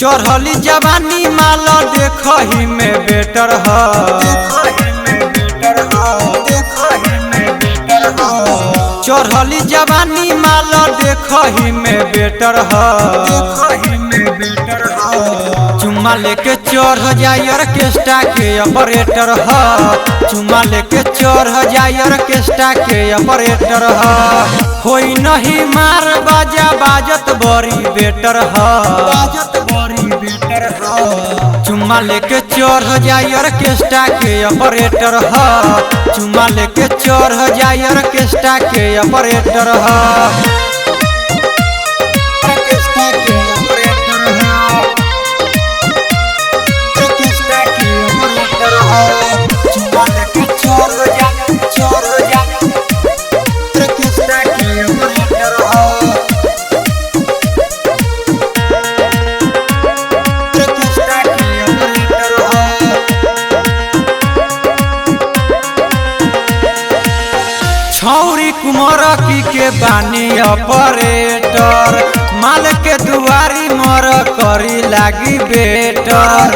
चढ़ली जवानी माल देखही में बेटर ह। चढ़ली जवानी माल देखही में बेटर ह। चुम्मा लेके चढ़ जाय ऑर्केस्ट्रा के ऑपरेटर ह। चुम्मा लेके चढ़ जाय ऑर्केस्ट्रा के ऑपरेटर ह। होई नहीं मार बाजा बाजत बड़ी बेटर ह। चुम्मा लेके चढ़ जाय ऑर्केस्ट्रा के ऑपरेटर ह। चुम्मा लेके चढ़ जाय ऑर्केस्ट्रा के ऑपरेटर ह। छौरी कुमार की के बानी ऑपरेटर माल के दुआरी मर करी लागी बेटर।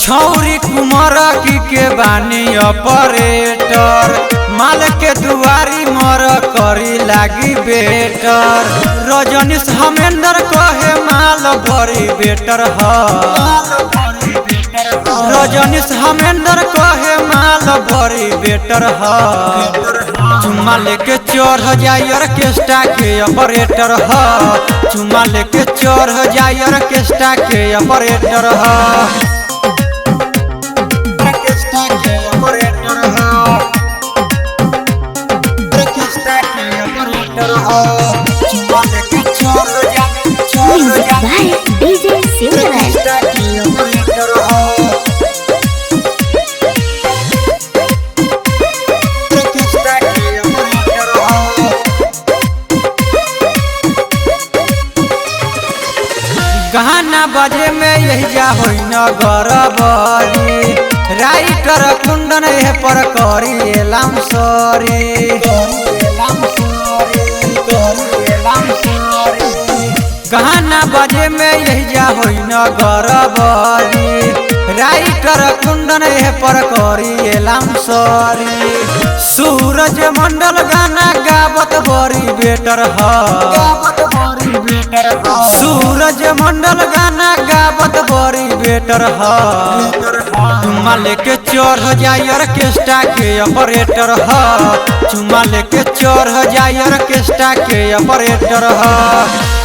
छौरी कुमार की के बानी ऑपरेटर माल के दुआरी मर करी लागी बेटर। रजनीश हमेंद्र कहे माल भरी बेटर ह। रजनीश हमेंद्र कहे माल भरी बेटर ह। चुम्मा लेके चढ़ जाय ऑर्केस्ट्रा के ऑपरेटर ह। चुम्मा लेके चढ़ जाय ऑर्केस्ट्रा के ऑपरेटर ह। Music by DJ Silverman. गाना बजे में यही जा होई न गरबरी राइटर कुंदन एह पर करी एलाम सॉरी। गाना बजे में यही जा होई न गरबरी राइटर कुंदन एह पर करी एलाम सॉरी। सूरज मंडल गाना गावत बड़ी बेटर ह। सूरज मंडल गाना गावत बड़ी बेटर ह। चुम्मा लेके चढ़ जाय ऑर्केस्ट्रा के ऑपरेटर ह। चुम्मा लेके चढ़ जाय ऑर्केस्ट्रा के ऑपरेटर ह।